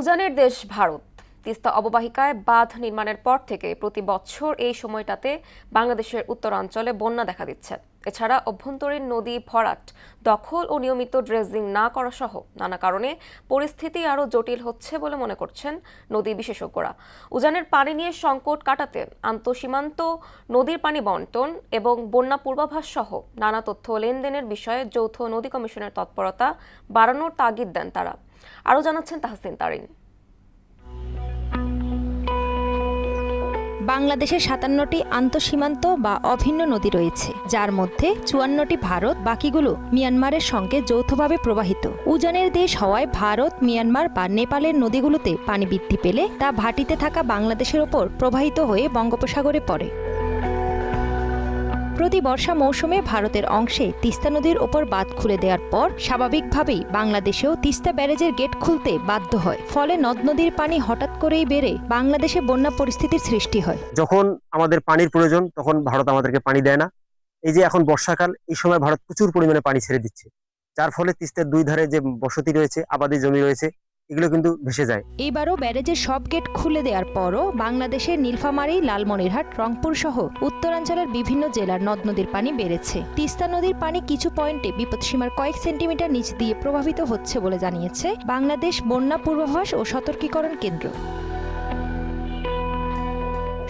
উজানের দেশ ভারত। তিস্তা অববাহিকায় বাঁধ নির্মাণের পর থেকে প্রতি বছর এই সময়টাতে বাংলাদেশের উত্তরাঞ্চলে বন্যা দেখা দিচ্ছে। এছাড়া অভ্যন্তরীণ নদী ভরাট, দখল ও নিয়মিত ড্রেজিং না করা সহ নানা কারণে পরিস্থিতি আরও জটিল হচ্ছে বলে মনে করছেন নদী বিশেষজ্ঞরা। উজানের পানি নিয়ে সংকট কাটাতে আন্তঃসীমান্ত নদীর পানি বণ্টন এবং বন্যা পূর্বাভাস সহ নানা তথ্য লেনদেনের বিষয়ে যৌথ নদী কমিশনের তৎপরতা বাড়ানোর তাগিদ দেন তারা। আরও জানাচ্ছেন তাহসিন তারিন। বাংলাদেশে ৫৭টি আন্তঃসীমান্ত বা অভিন্ন নদী রয়েছে, যার মধ্যে ৫৪টি ভারত, বাকিগুলো মিয়ানমারের সঙ্গে যৌথভাবে প্রবাহিত। উজানের দেশ হওয়ায় ভারত, মিয়ানমার বা নেপালের নদীগুলোতে পানি বৃদ্ধি পেলে তা ভাটিতে থাকা বাংলাদেশের ওপর প্রবাহিত হয়ে বঙ্গোপসাগরে পড়ে। প্রতি বর্ষা মৌসুমে ভারতের অংশে তিস্তা নদীর ওপর বাঁধ খুলে দেওয়ার পর স্বাভাবিকভাবেই বাংলাদেশেও তিস্তা ব্যারেজের গেট খুলতে বাধ্য হয়। ফলে নদ নদীর পানি হঠাৎ করেই বেড়ে বাংলাদেশে বন্যা পরিস্থিতির সৃষ্টি হয়। যখন আমাদের পানির প্রয়োজন তখন ভারত আমাদেরকে পানি দেয় না। এই যে এখন বর্ষাকাল, এই সময় ভারত প্রচুর পরিমাণে পানি ছেড়ে দিচ্ছে, যার ফলে তিস্তার দুই ধারে যে বসতি রয়েছে, আবাদি জমি রয়েছে, এগুলো কিন্তু ভেসে যায়। এবারও ব্যারেজের সব গেট খুলে দেওয়ার পরও বাংলাদেশের নীলফামারী, লালমনিরহাট, রংপুর সহ উত্তরাঞ্চলের বিভিন্ন জেলার নদ নদীর পানি বেড়েছে। তিস্তা নদীর পানি কিছু পয়েন্টে বিপদসীমার কয়েক সেন্টিমিটার নিচ দিয়ে প্রভাবিত হচ্ছে বলে জানিয়েছে বাংলাদেশ বন্যা পূর্বাভাস ও সতর্কীকরণ কেন্দ্র।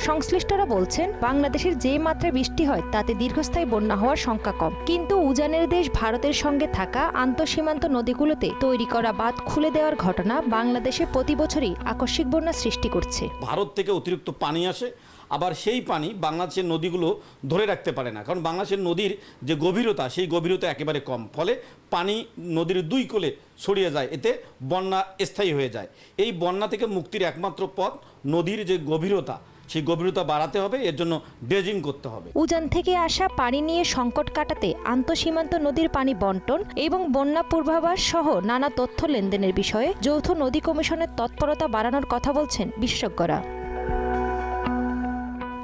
সংশ্লিষ্টরা বলছেন, বাংলাদেশের যে মাত্রায় বৃষ্টি হয় তাতে দীর্ঘস্থায়ী বন্যা হওয়ার শঙ্কা কম, কিন্তু উজানের দেশ ভারতের সঙ্গে থাকা আন্তঃসীমান্ত নদীগুলোতে তৈরি করা বাঁধ খুলে দেওয়ার ঘটনা বাংলাদেশে প্রতি বছরই আকস্মিক বন্যা সৃষ্টি করছে। ভারত থেকে অতিরিক্ত পানি আসে, আবার সেই পানি বাংলাদেশের নদীগুলো ধরে রাখতে পারে না, কারণ বাংলাদেশের নদীর যে গভীরতা, সেই গভীরতা একেবারে কম। ফলে পানি নদীর দুই কোলে ছড়িয়ে যায়, এতে বন্যা স্থায়ী হয়ে যায়। এই বন্যা থেকে মুক্তির একমাত্র পথ নদীর যে গভীরতা, সেই গভীরতা বাড়াতে হবে, এর জন্য ড্রেজিং করতে হবে। উজান থেকে আসা পানি নিয়ে সংকট কাটাতে আন্তঃসীমান্ত নদীর পানি বণ্টন এবং বন্যা পূর্বাভাস সহ নানা তথ্য লেনদেনের বিষয়ে যৌথ নদী কমিশনের তৎপরতা বাড়ানোর কথা বলছেন বিশেষজ্ঞরা।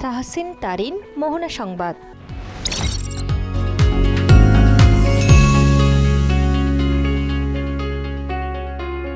তাহসিন তারিন, মোহনা সংবাদ।